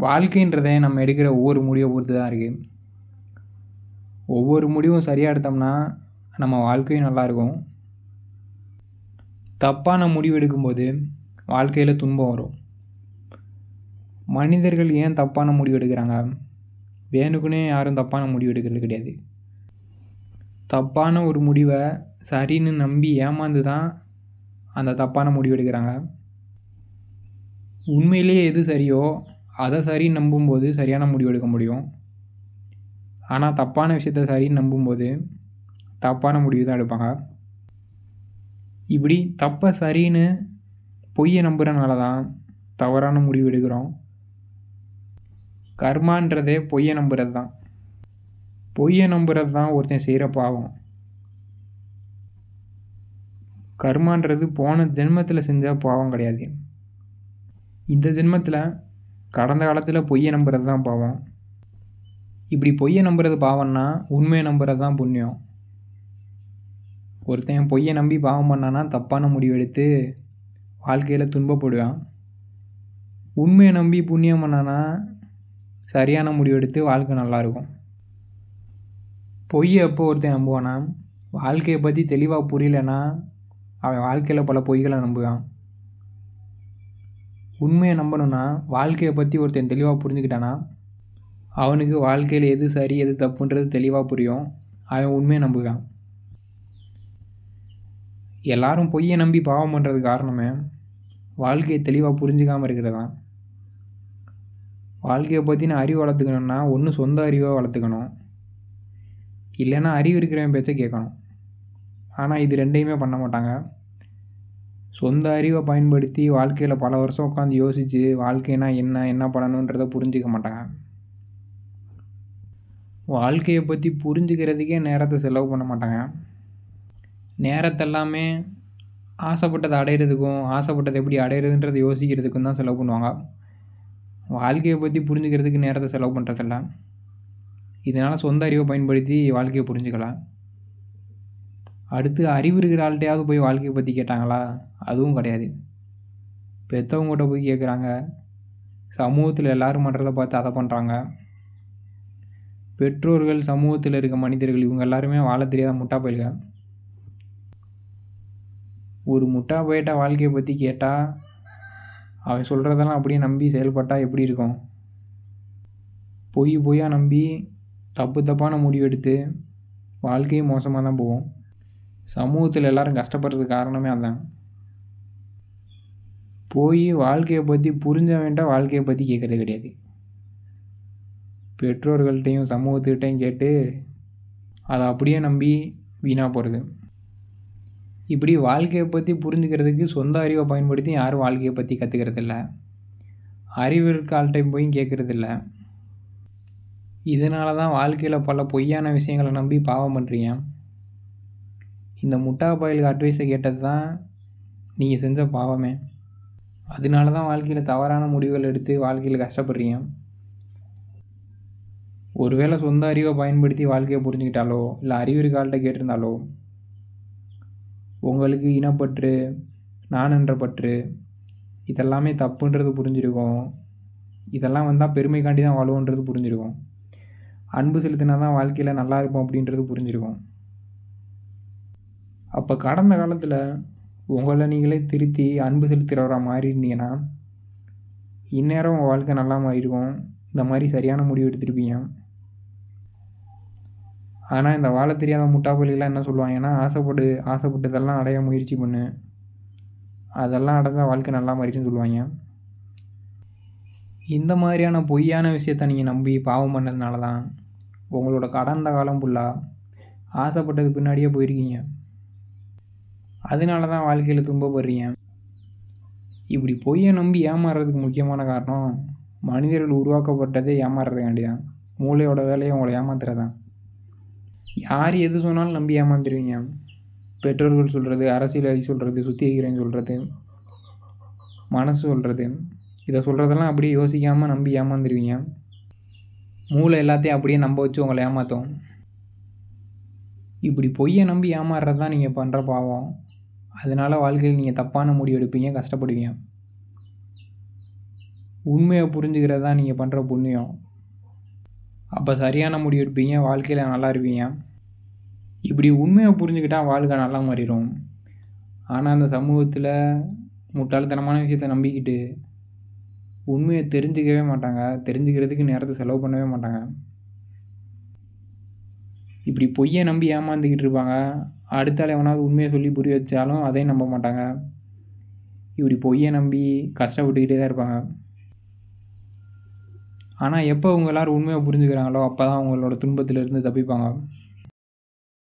வாழ்க்கைன்றதே நம்ம எடுக்கிற ஒவ்வொரு முடிவை பொறுத்து தான் இருக்குது. ஒவ்வொரு முடிவும் சரியாக எடுத்தோம்னா நம்ம வாழ்க்கையும் நல்லாயிருக்கும். தப்பான முடிவு எடுக்கும்போது வாழ்க்கையில் துன்பம் வரும். மனிதர்கள் ஏன் தப்பான முடிவு எடுக்கிறாங்க? வேணுக்குன்னே யாரும் தப்பான முடிவு எடுக்கிறது கிடையாது. தப்பான ஒரு முடிவை சரின்னு நம்பி ஏமாந்து தான் அந்த தப்பான முடிவு எடுக்கிறாங்க. உண்மையிலேயே எது சரியோ அதை சரின்னு நம்பும்போது சரியான முடிவு எடுக்க முடியும். ஆனால் தப்பான விஷயத்த சரின்னு நம்பும்போது தப்பான முடிவு தான் எடுப்பாங்க. இப்படி தப்பை சரின்னு பொய்யை நம்புறதுனால தான் தவறான முடிவு எடுக்கிறோம். கர்மான்றதே பொய்யை நம்புறது தான். பொய்யை நம்புறது தான் ஒருத்தன் செய்கிற பாவம். கர்மான்றது போன ஜென்மத்தில் செஞ்ச பாவம் கிடையாது. இந்த ஜென்மத்தில் கடந்த காலத்தில் பொய்யை நம்புறது தான் பாவம். இப்படி பொய்யை நம்புறது பாவம்னா உண்மையை நம்புறது தான் புண்ணியம். ஒருத்தன் பொய்யை நம்பி பாவம் பண்ணான்னா தப்பான முடிவு எடுத்து வாழ்க்கையில் துன்பப்படுவான். உண்மையை நம்பி புண்ணியம் பண்ணானா சரியான முடிவு எடுத்து வாழ்க்கை நல்லாயிருக்கும். பொய்யை எப்போ ஒருத்தன் நம்புவானா, வாழ்க்கையை பற்றி தெளிவாக புரியலைன்னா அவன் வாழ்க்கையில் பல பொய்களை நம்புவான். உண்மையை நம்பணுன்னா வாழ்க்கையை பற்றி ஒருத்தன் தெளிவாக புரிஞ்சுக்கிட்டானா அவனுக்கு வாழ்க்கையில் எது சரி எது தப்புன்றது தெளிவாக புரியும். அவன் உண்மையை நம்புவான். எல்லாரும் பொய்யை நம்பி பாவம் பண்ணுறது காரணமே வாழ்க்கையை தெளிவாக புரிஞ்சுக்காமல் இருக்கிறது தான். வாழ்க்கையை பற்றின அறிவு வளர்த்துக்கணுன்னா ஒன்று சொந்த அறிவை வளர்த்துக்கணும், இல்லைன்னா அறிவு இருக்கிறவன் பேச்சை கேட்கணும். ஆனால் இது ரெண்டையுமே பண்ண மாட்டாங்க. சொந்த அறிவை பயன்படுத்தி வாழ்க்கையில் பல வருஷம் உட்காந்து யோசித்து வாழ்க்கைனா என்ன பண்ணணுன்றதை புரிஞ்சிக்க மாட்டாங்க. வாழ்க்கையை பற்றி புரிஞ்சுக்கிறதுக்கே நேரத்தை செலவு பண்ண மாட்டாங்க. நேரத்தை எல்லாமே ஆசைப்பட்டதை அடையிறதுக்கும் ஆசைப்பட்டதை எப்படி அடையிறதுன்றதை யோசிக்கிறதுக்கும் தான் செலவு பண்ணுவாங்க. வாழ்க்கையை பற்றி புரிஞ்சுக்கிறதுக்கு நேரத்தை செலவு பண்ணுறதில்ல. இதனால் சொந்த அறிவை பயன்படுத்தி வாழ்க்கையை புரிஞ்சுக்கலாம். அடுத்து அறிவு இருக்கிற ஆள்கிட்டையாவது போய் வாழ்க்கையை பற்றி கேட்டாங்களா? அதுவும் கிடையாது. பெற்றவங்ககிட்ட போய் கேட்குறாங்க. சமூகத்தில் எல்லோரும் பண்ணுறதை பார்த்து அதை பண்ணுறாங்க. பெற்றோர்கள், சமூகத்தில் இருக்க மனிதர்கள் இவங்க எல்லாருமே வாழ தெரியாத முட்டா பயில்க. ஒரு முட்டா பயிட்ட வாழ்க்கையை பற்றி கேட்டால் அவன் சொல்கிறதெல்லாம் அப்படியே நம்பி செயல்பட்டால் எப்படி இருக்கும்? பொய்யாக நம்பி தப்பான முடிவு எடுத்து வாழ்க்கையும் மோசமாக தான் போகும். சமூகத்தில் எல்லோரும் கஷ்டப்படுறதுக்கு காரணமே அதான். வாழ்க்கையை பற்றி புரிஞ்சவன்ட்ட வாழ்க்கையை பற்றி கேட்குறது கிடையாது. பெற்றோர்கள்ட்டையும் சமூகத்துக்கிட்டையும் கேட்டு அதை அப்படியே நம்பி வீணாக போகிறது. இப்படி வாழ்க்கையை பற்றி புரிஞ்சுக்கிறதுக்கு சொந்த அறிவை பயன்படுத்தி யாரும் வாழ்க்கையை பற்றி கற்றுக்கிறதில்ல. அறிவு இருக்க ஆள்கிட்டையும் போய் கேட்குறதில்ல. இதனால தான் வாழ்க்கையில் பல பொய்யான விஷயங்களை நம்பி பாவம் பண்ணுறீங்க. இந்த முட்டா பயலுக்கு அட்வைஸை கேட்டது தான் நீங்கள் செஞ்ச பாவமே. அதனால தான் வாழ்க்கையில் தவறான முடிவுகள் எடுத்து வாழ்க்கையில் கஷ்டப்படுறீங்க. ஒருவேளை சொந்த அறிவை பயன்படுத்தி வாழ்க்கையை புரிஞ்சுக்கிட்டாலோ இல்லை அறிவு இருக்க ஆள்கிட்ட கேட்டிருந்தாலோ உங்களுக்கு இனப்பற்று, நான் என்ற பற்று இதெல்லாமே தப்புன்றது புரிஞ்சிருக்கும். இதெல்லாம் வந்தால் பெருமைக்காண்டி தான் வாழுவோன்றது புரிஞ்சிருக்கும். அன்பு செலுத்தினா தான் வாழ்க்கையில் நல்லா இருப்போம் அப்படின்றது புரிஞ்சிருக்கும். அப்போ கடந்த காலத்தில் உங்களை நீங்களே திருத்தி அன்பு செலுத்துகிறவராக மாறி இருந்தீங்கன்னா இந்நேரம் உங்கள் வாழ்க்கை நல்லா மாறியிருக்கும். இந்த மாதிரி சரியான முடிவு எடுத்திருப்பீங்க. ஆனால் இந்த வாழ தெரியாத முட்டாப்பள்ளிகளாம் என்ன சொல்லுவாங்கன்னா ஆசைப்பட்டதெல்லாம் அடைய முயற்சி பண்ணு, அதெல்லாம் அடைஞ்சால் வாழ்க்கை நல்லா மாறிடுன்னு சொல்லுவாங்க. இந்த மாதிரியான பொய்யான விஷயத்த நீங்கள் நம்பி பாவம் பண்ணதுனால தான் உங்களோட கடந்த காலம் ஃபுல்லாக ஆசைப்பட்டது பின்னாடியே போயிருக்கீங்க. அதனால தான் வாழ்க்கையில் துன்பப்படுறீங்க. இப்படி பொய்யை நம்பி ஏமாறுறதுக்கு முக்கியமான காரணம் மனிதர்கள் உருவாக்கப்பட்டதே ஏமாறுறதுக்காண்டி தான். மூளையோட வேலையை உங்களை ஏமாத்துறதான். யார் எது சொன்னாலும் நம்பி ஏமாந்துருவீங்க. பெற்றோர்கள் சொல்கிறது, அரசியல்வாதி சொல்கிறது, சுற்றி இருக்கிறேன்னு சொல்கிறது, மனசு சொல்கிறது, இதை சொல்கிறதெல்லாம் அப்படியே யோசிக்காமல் நம்பி ஏமாந்துருவீங்க. மூளை எல்லாத்தையும் அப்படியே நம்ப வச்சு உங்களை ஏமாற்றும். இப்படி பொய்யை நம்பி ஏமாறுறது தான் நீங்கள் பண்ணுற பாவம். அதனால் வாழ்க்கையில் நீங்கள் தப்பான முடிவு எடுப்பீங்க, கஷ்டப்படுவீங்க. உண்மையை புரிஞ்சுக்கிறது தான் நீங்கள் பண்ணுற புண்ணியம். அப்போ சரியான முடிவு எடுப்பீங்க, வாழ்க்கையில் நல்லா இருப்பீங்க. இப்படி உண்மையை புரிஞ்சுக்கிட்டா வாழ்க்கை நல்லா மாறிடும். ஆனால் அந்த சமூகத்தில் முட்டாள்தனமான விஷயத்தை நம்பிக்கிட்டு உண்மையை தெரிஞ்சுக்கவே மாட்டாங்க, தெரிஞ்சுக்கிறதுக்கு நேரத்தை செலவு பண்ணவே மாட்டாங்க. இப்படி பொய்யை நம்பி ஏமாந்துக்கிட்டு இருப்பாங்க. அடுத்தால எவனாவது உண்மையை சொல்லி புரிய வச்சாலும் அதையும் நம்ப மாட்டாங்க. இப்படி பொய்யை நம்பி கஷ்டப்பட்டுக்கிட்டே தான் இருப்பாங்க. ஆனால் எப்போ அவங்க எல்லோரும் உண்மையை புரிஞ்சுக்கிறாங்களோ அப்போ தான் அவங்களோட துன்பத்திலிருந்து தப்பிப்பாங்க.